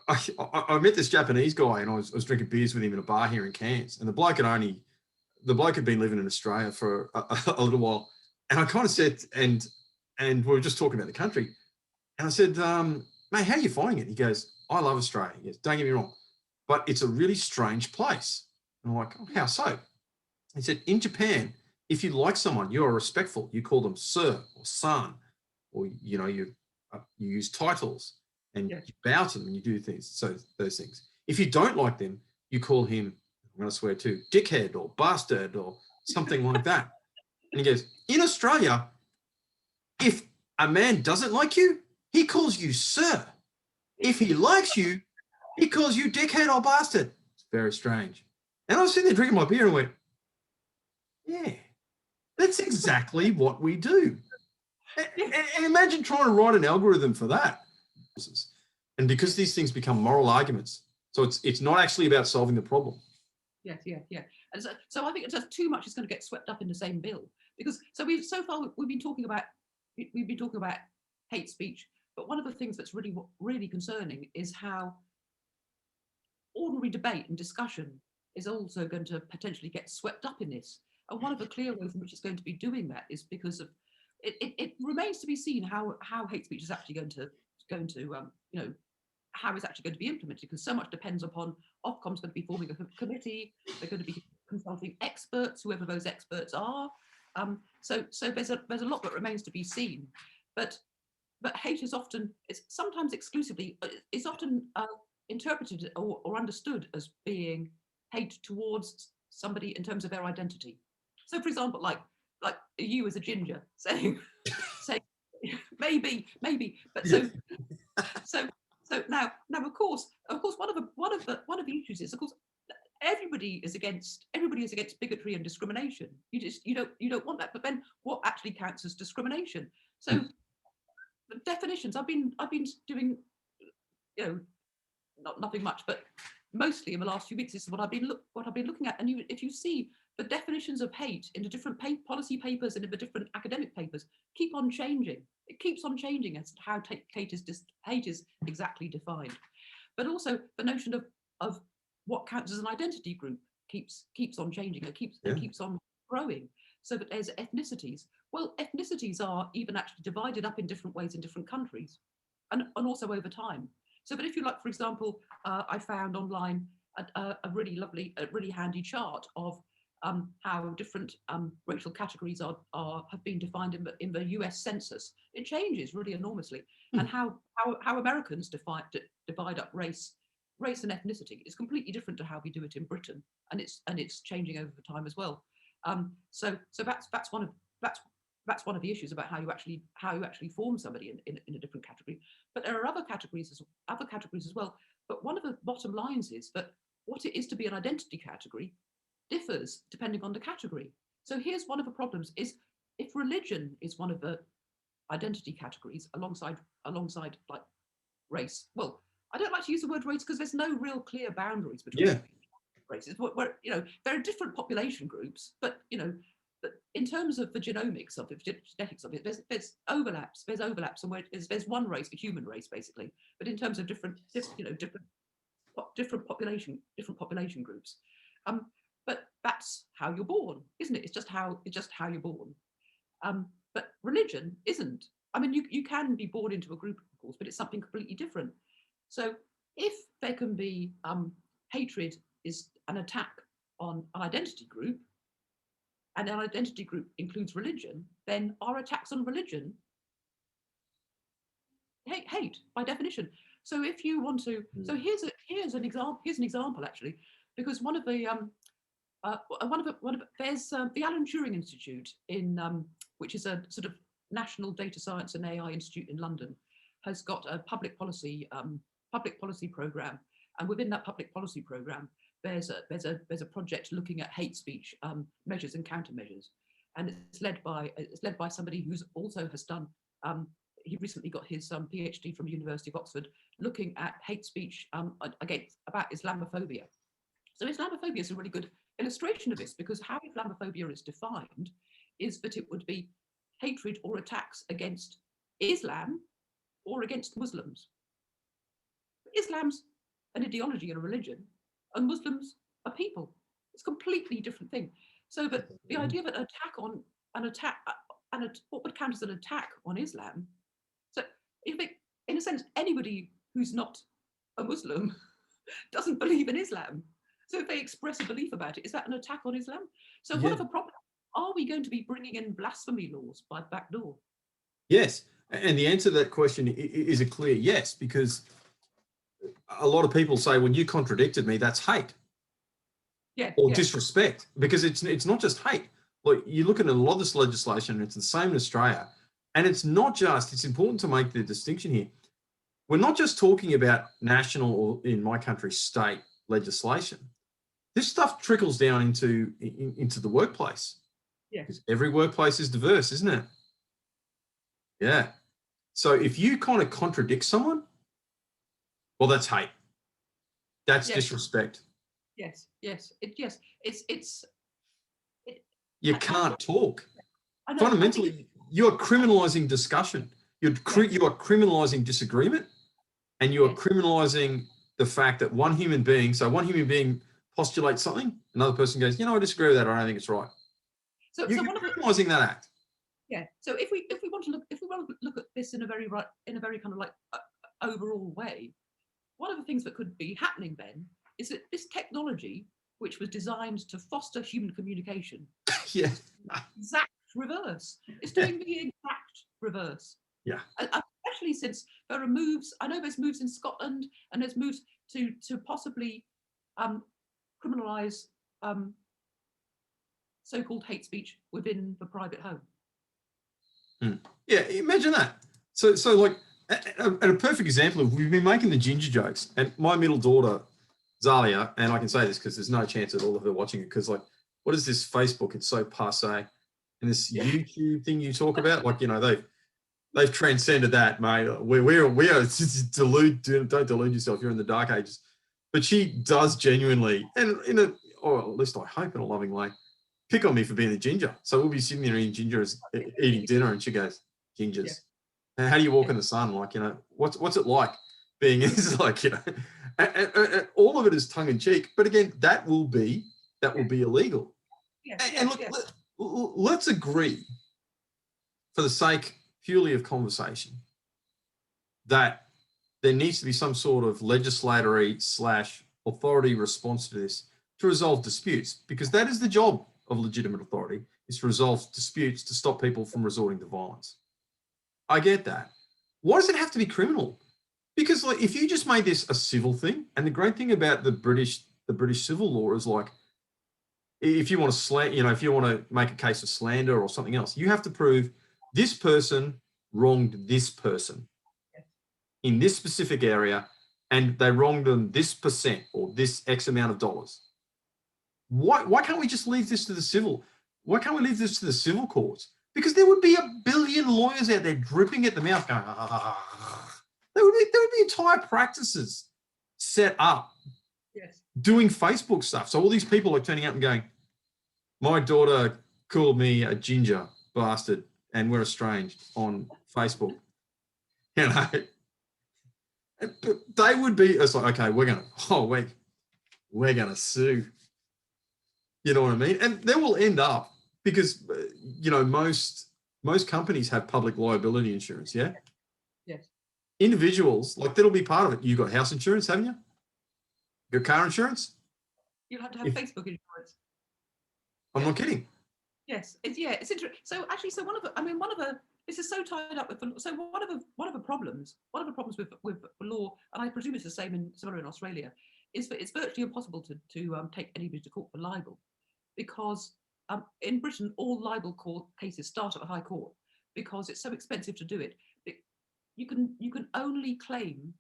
I met this Japanese guy, and I was drinking beers with him in a bar here in Cairns, and the bloke had been living in Australia for a little while, and I kind of said, and we were just talking about the country, and I said, mate, how are you finding it? He goes, I love Australia. He goes, don't get me wrong, but it's a really strange place. And I'm like, oh, how so? He said, in Japan, if you like someone, you are respectful. You call them sir or san, or you use titles, and Yes. you bow to them and you do things. So those things. If you don't like them, you call him, I'm going to swear too, dickhead or bastard or something like that. And he goes, in Australia, if a man doesn't like you, he calls you sir. If he likes you, he calls you dickhead or bastard. It's very strange. And I was sitting there drinking my beer and went, yeah, that's exactly what we do. And imagine trying to write an algorithm for that. And because these things become moral arguments, so it's not actually about solving the problem. Yes. And so I think it's just too much is going to get swept up in the same bill, because so far we've been talking about hate speech, but one of the things that's really concerning is how ordinary debate and discussion is also going to potentially get swept up in this. And one of the clear ways in which it's going to be doing that is because of it remains to be seen how hate speech is actually going to how it's actually going to be implemented, because so much depends upon Ofcom's going to be forming a committee. They're going to be consulting experts, whoever those experts are. So there's a lot that remains to be seen. But hate is often, it's sometimes exclusively, is often interpreted or understood as being hate towards somebody in terms of their identity. So, for example, like you as a ginger saying maybe, but so now of course one of the issues is, of course, everybody is against bigotry and discrimination. You don't want that. But then what actually counts as discrimination? So the definitions I've been doing, nothing much, but mostly in the last few weeks, this is what I've been looking at. And if you see the definitions of hate in the different policy papers and in the different academic papers keep on changing. It keeps on changing as to how hate is exactly defined. But also the notion of what counts as an identity group keeps on changing. It keeps on growing. So that there's ethnicities. Well, ethnicities are even actually divided up in different ways in different countries, and also over time. So, but if you like, for example, I found online a really lovely, really handy chart of how different racial categories have been defined in the US Census. It changes really enormously, and how Americans divide up race and ethnicity is completely different to how we do it in Britain, and it's changing over time as well. So that's one of the issues about how you actually form somebody in a different category. But there are other categories as well. But one of the bottom lines is that what it is to be an identity category differs depending on the category. So here's one of the problems: is if religion is one of the identity categories alongside like race. Well, I don't like to use the word race because there's no real clear boundaries between races. Where there are different population groups, but but in terms of the genomics of it, genetics of it, there's overlaps. There's overlaps, and there's one race, the human race, basically. But in terms of different population groups, but that's how you're born, isn't it? It's just how you're born. But religion isn't. I mean, you can be born into a group, of course, but it's something completely different. So if there can be hatred is an attack on an identity group, and an identity group includes religion, then our attacks on religion hate by definition. So if you want to, so here's an example actually, because one of the there's the Alan Turing Institute which is a sort of national data science and AI institute in London, has got a public policy program, and within that public policy program, there's a project looking at hate speech measures and countermeasures, and it's led by somebody who's also has done. He recently got his PhD from the University of Oxford, looking at hate speech about Islamophobia. So Islamophobia is a really good illustration of this, because how Islamophobia is defined is that it would be hatred or attacks against Islam or against Muslims. Islam's an ideology and a religion, and Muslims are people. It's a completely different thing. So, but the idea of an attack on what would count as an attack on Islam. So, if it, in a sense, anybody who's not a Muslim doesn't believe in Islam. So, if they express a belief about it, is that an attack on Islam? So, what Yeah. of a problem? Are we going to be bringing in blasphemy laws by back door? Yes. And the answer to that question is a clear yes, because a lot of people say, when you contradicted me, that's hate. Yeah, Or yeah. disrespect, because it's not just hate. Like, you look at a lot of this legislation, and it's the same in Australia. And it's not just, it's important to make the distinction here. We're not just talking about national, or in my country, state legislation. This stuff trickles down into the workplace. Yeah. Because every workplace is diverse, isn't it? Yeah. So if you kind of contradict someone, well, that's hate. That's Yes. disrespect. Yes, yes, it's. You can't talk. I know, Fundamentally, you are criminalizing discussion. You are criminalizing disagreement, and you are criminalizing the fact that one human being postulates something, another person goes, I disagree with that, or I don't think it's right. So you're criminalizing that act. Yeah. So if we want to look at this in a very kind of like overall way, one of the things that could be happening then is that this technology, which was designed to foster human communication, yeah, exact reverse. It's doing the exact reverse. Yeah. Especially since there are moves. I know there's moves in Scotland, and there's moves to possibly criminalise so-called hate speech within the private home. Yeah, imagine that. So like, a perfect example of, we've been making the ginger jokes, and my middle daughter, Zalia, and I can say this because there's no chance at all of her watching it, because, like, what is this Facebook? It's so passe. And this YouTube thing you talk about, like, they've transcended that, mate. We are don't delude yourself. You're in the dark ages. But she does genuinely, and or at least I hope in a loving way, pick on me for being a ginger. So we'll be sitting there eating dinner, and she goes, gingers. And how do you walk in the sun? Like, what's it like being? It's like, and all of it is tongue in cheek. But again, that will be illegal. And look, let's agree, for the sake purely of conversation, that there needs to be some sort of legislatory / authority response to this to resolve disputes, because that is the job of legitimate authority, is to resolve disputes, to stop people from resorting to violence. I get that. Why does it have to be criminal? Because, like, if you just made this a civil thing, and the great thing about the British civil law is, like, if you want to if you want to make a case of slander or something else, you have to prove this person wronged this person in this specific area, and they wronged them this percent or this X amount of dollars. Why can't we just leave this to the civil? Why can't we leave this to the civil courts? Because there would be a billion lawyers out there dripping at the mouth going, there would be entire practices set up doing Facebook stuff. So all these people are turning up and going, my daughter called me a ginger bastard and we're estranged on Facebook. But they would be, it's like, okay, we're gonna sue. You know what I mean? And they will end up, because most companies have public liability insurance, yeah? Yes. Individuals, like, that'll be part of it. You've got house insurance, haven't you? Your car insurance? You'll have to have Facebook insurance. I'm not kidding. Yes, it's interesting. So actually, this is so tied up with one of the problems with law, and I presume it's the same similar in Australia, is that it's virtually impossible to take anybody to court for libel, because in Britain all libel court cases start at the High Court, because it's so expensive to do it. You can only claim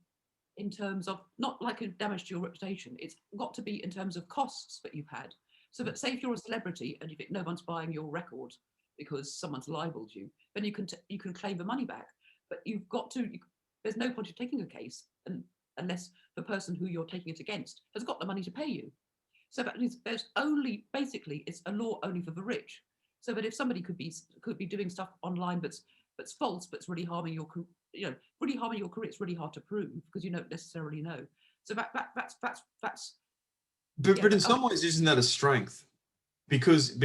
in terms of, not like a damage to your reputation. It's got to be in terms of costs that you've had. So that, say if you're a celebrity and you think no one's buying your record because someone's libeled you, then you can claim the money back. But you've got to. There's no point of taking a case unless the person who you're taking it against has got the money to pay you. So that means it's a law only for the rich. So that if somebody could be doing stuff online that's false, but's really harming your career, it's really hard to prove, because you don't necessarily know. So that's But yeah. but in some ways, isn't that a strength? Because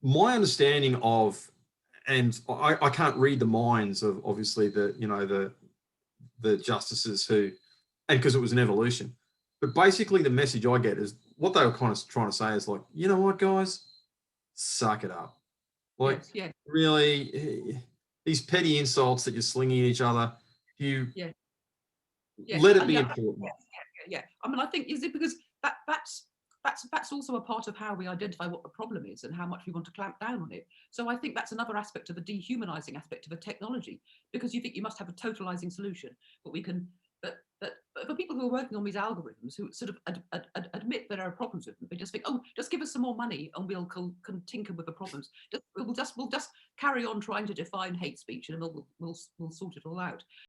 my understanding of, and I can't read the minds of obviously the justices who, and because it was an evolution, but basically the message I get is what they were kind of trying to say is like, you know what, guys, suck it up. Like, Yes, yeah, really, these petty insults that you're slinging at each other, you yeah, yeah, let it be yeah, important. yeah. I mean, I think is it because that's also a part of how we identify what the problem is and how much we want to clamp down on it. So I think that's another aspect of the dehumanizing aspect of a technology, because you think you must have a totalizing solution, but we can. But for people who are working on these algorithms, who sort of admit there are problems with them, they just think, oh, just give us some more money and we'll can tinker with the problems. We'll just carry on trying to define hate speech and we'll sort it all out.